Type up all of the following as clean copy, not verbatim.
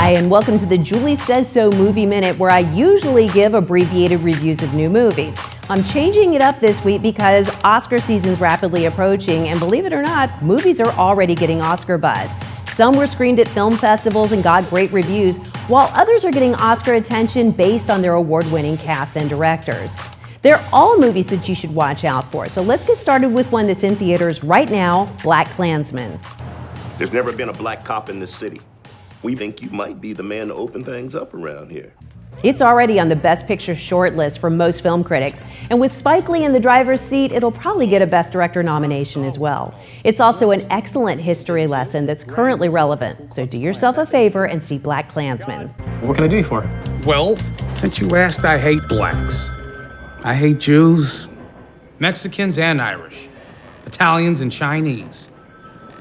Hi, and welcome to the Julie Says So Movie Minute, where I usually give abbreviated reviews of new movies. I'm changing it up this week because Oscar season's rapidly approaching, and believe it or not, movies are already getting Oscar buzz. Some were screened at film festivals and got great reviews, while others are getting Oscar attention based on their award-winning cast and directors. They're all movies that you should watch out for, so let's get started with one that's in theaters right now, BlacKkKlansman. There's never been a black cop in this city. We think you might be the man to open things up around here. It's already on the Best Picture shortlist for most film critics, and with Spike Lee in the driver's seat, it'll probably get a Best Director nomination as well. It's also an excellent history lesson that's currently relevant, so do yourself a favor and see BlacKkKlansman. What can I do you for? Well, since you asked, I hate blacks. I hate Jews, Mexicans and Irish, Italians and Chinese.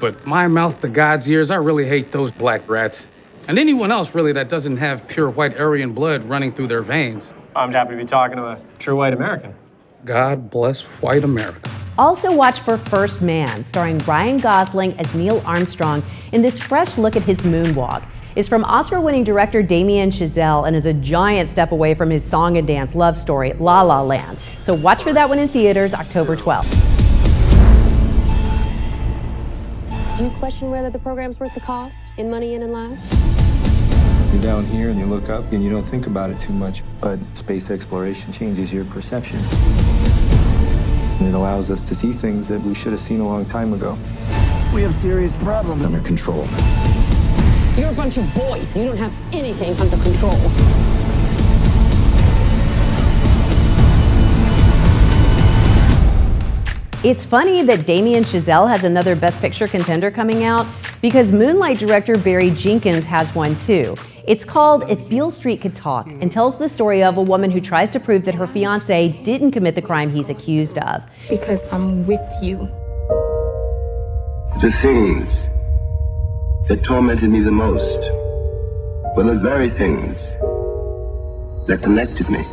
But my mouth to God's ears, I really hate those black rats. And anyone else, really, that doesn't have pure white Aryan blood running through their veins. I'm happy to be talking to a true white American. God bless white America. Also watch for First Man, starring Ryan Gosling as Neil Armstrong in this fresh look at his moonwalk. It's from Oscar-winning director Damien Chazelle and is a giant step away from his song and dance love story, La La Land. So watch for that one in theaters October 12th. Do you question whether the program's worth the cost in money and in lives? You're down here and you look up and you don't think about it too much, but space exploration changes your perception. And it allows us to see things that we should have seen a long time ago. We have serious problems Under control. You're a bunch of boys. You don't have anything under control. It's funny that Damien Chazelle has another Best Picture contender coming out because Moonlight director Barry Jenkins has one too. It's called If Beale Street Could Talk and tells the story of a woman who tries to prove that her fiancé didn't commit the crime he's accused of. Because I'm with you. The things that tormented me the most were the very things that connected me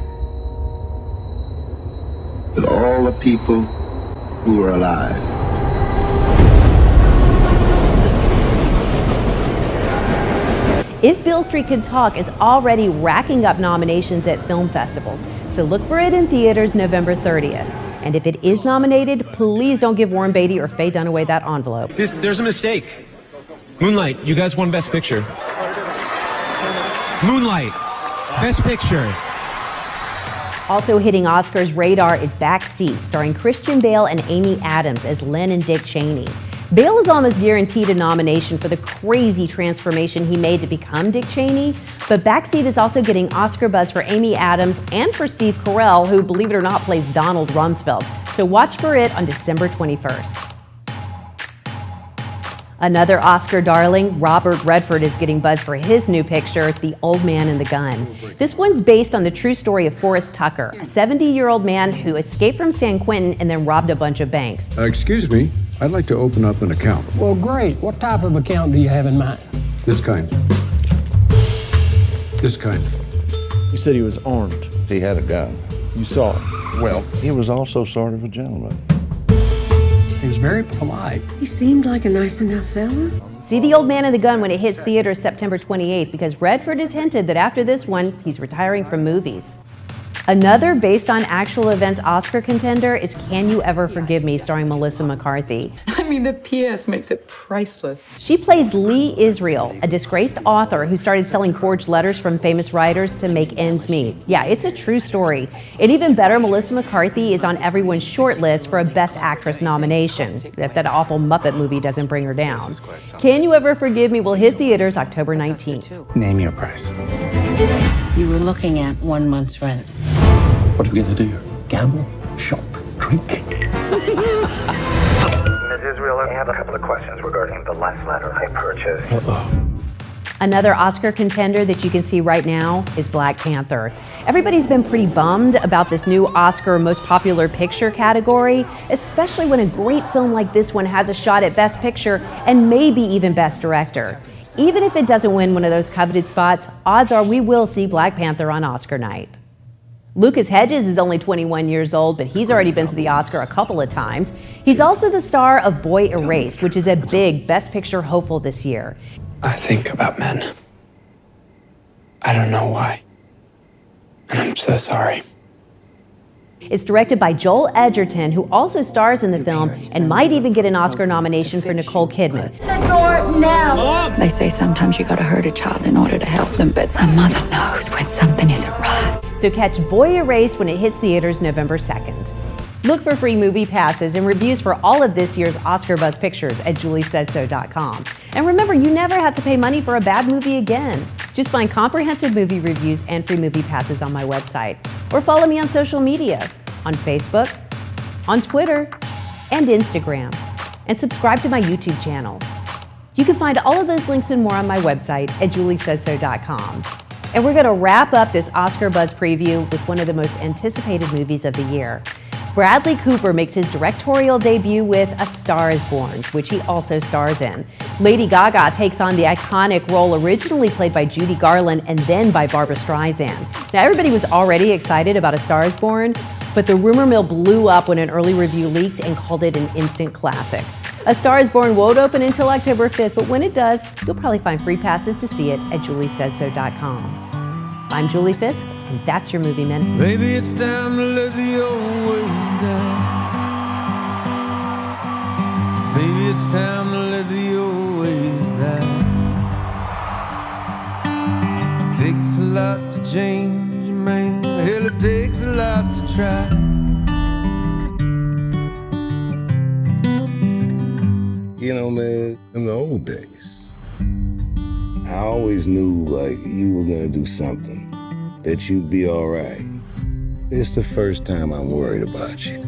with all the people who were alive. If Beale Street Could Talk is already racking up nominations at film festivals, so look for it in theaters November 30th. And if it is nominated, please don't give Warren Beatty or Faye Dunaway that envelope. There's a mistake. Moonlight, you guys won Best Picture. Moonlight, Best Picture. Also hitting Oscars' radar is Backseat, starring Christian Bale and Amy Adams as Lynn and Dick Cheney. Bale is almost guaranteed a nomination for the crazy transformation he made to become Dick Cheney, but Backseat is also getting Oscar buzz for Amy Adams and for Steve Carell, who, believe it or not, plays Donald Rumsfeld. So watch for it on December 21st. Another Oscar darling, Robert Redford, is getting buzz for his new picture, The Old Man and the Gun. This one's based on the true story of Forrest Tucker, a 70-year-old man who escaped from San Quentin and then robbed a bunch of banks. Excuse me, I'd like to open up an account. Well, great. What type of account do you have in mind? This kind. This kind. You said he was armed. He had a gun. You saw him. Well, he was also sort of a gentleman. He was very polite. He seemed like a nice enough fella. See The Old Man and the Gun when it hits theaters September 28th because Redford has hinted that after this one, he's retiring from movies. Another based on actual events Oscar contender is Can You Ever Forgive Me, starring Melissa McCarthy. I mean, the PS makes it priceless. She plays Lee Israel, a disgraced author who started selling forged letters from famous writers to make ends meet. Yeah, it's a true story. And even better, Melissa McCarthy is on everyone's short list for a Best Actress nomination, if that awful Muppet movie doesn't bring her down. Can You Ever Forgive Me will hit theaters October 19th. Name your price. You were looking at 1 month's rent. What are we gonna do? Gamble? Shop? Drink? Ms. Israel, I have a couple of questions regarding the last letter I purchased. Another Oscar contender that you can see right now is Black Panther. Everybody's been pretty bummed about this new Oscar Most Popular Picture category, especially when a great film like this one has a shot at Best Picture and maybe even Best Director. Even if it doesn't win one of those coveted spots, odds are we will see Black Panther on Oscar night. Lucas Hedges is only 21 years old, but he's already been to the Oscar a couple of times. He's also the star of Boy Erased, which is a big Best Picture hopeful this year. I think about men I don't know why. And I'm so sorry. It's directed by Joel Edgerton, who also stars in the film and might even get an Oscar nomination for Nicole Kidman. The door now! They say sometimes you gotta hurt a child in order to help them, but a mother knows when something isn't right. So catch Boy Erased when it hits theaters November 2nd. Look for free movie passes and reviews for all of this year's Oscar Buzz pictures at juliesaysso.com. And remember, you never have to pay money for a bad movie again. Just find comprehensive movie reviews and free movie passes on my website. Or follow me on social media, on Facebook, on Twitter, and Instagram. And subscribe to my YouTube channel. You can find all of those links and more on my website at juliesaysso.com. And we're going to wrap up this Oscar Buzz preview with one of the most anticipated movies of the year. Bradley Cooper makes his directorial debut with A Star is Born, which he also stars in. Lady Gaga takes on the iconic role originally played by Judy Garland and then by Barbra Streisand. Now, everybody was already excited about A Star is Born, but the rumor mill blew up when an early review leaked and called it an instant classic. A Star is Born won't open until October 5th, but when it does, you'll probably find free passes to see it at juliesaysso.com. I'm Julie Fisk, and that's your Movie Minute. Maybe it's time to let the old ways down. Maybe it's time to let the old ways down. Takes a lot to change, man. Hell, it takes a lot to try. You know, man, in the old days, I always knew, like, you were gonna do something, that you'd be all right. It's the first time I'm worried about you.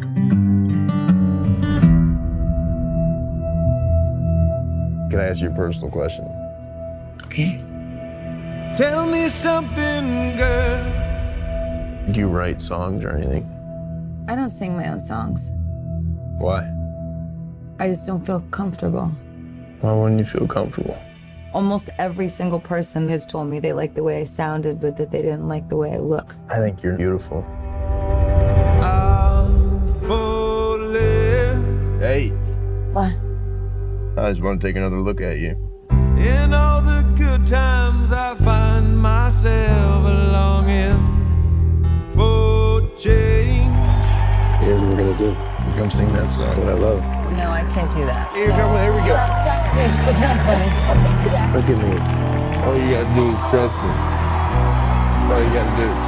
Can I ask you a personal question? Okay. Tell me something, girl. Do you write songs or anything? I don't sing my own songs. Why? I just don't feel comfortable. Why wouldn't you feel comfortable? Almost every single person has told me they like the way I sounded, but that they didn't like the way I look. I think you're beautiful. Hey. What? I just want to take another look at you. In all the good times, I find myself longing for change. Here's what we're gonna do. You come sing that song that I love. No, I can't do that. Here we go. It's not funny. Jack. Look at me. All you gotta do is trust me. That's all you gotta do.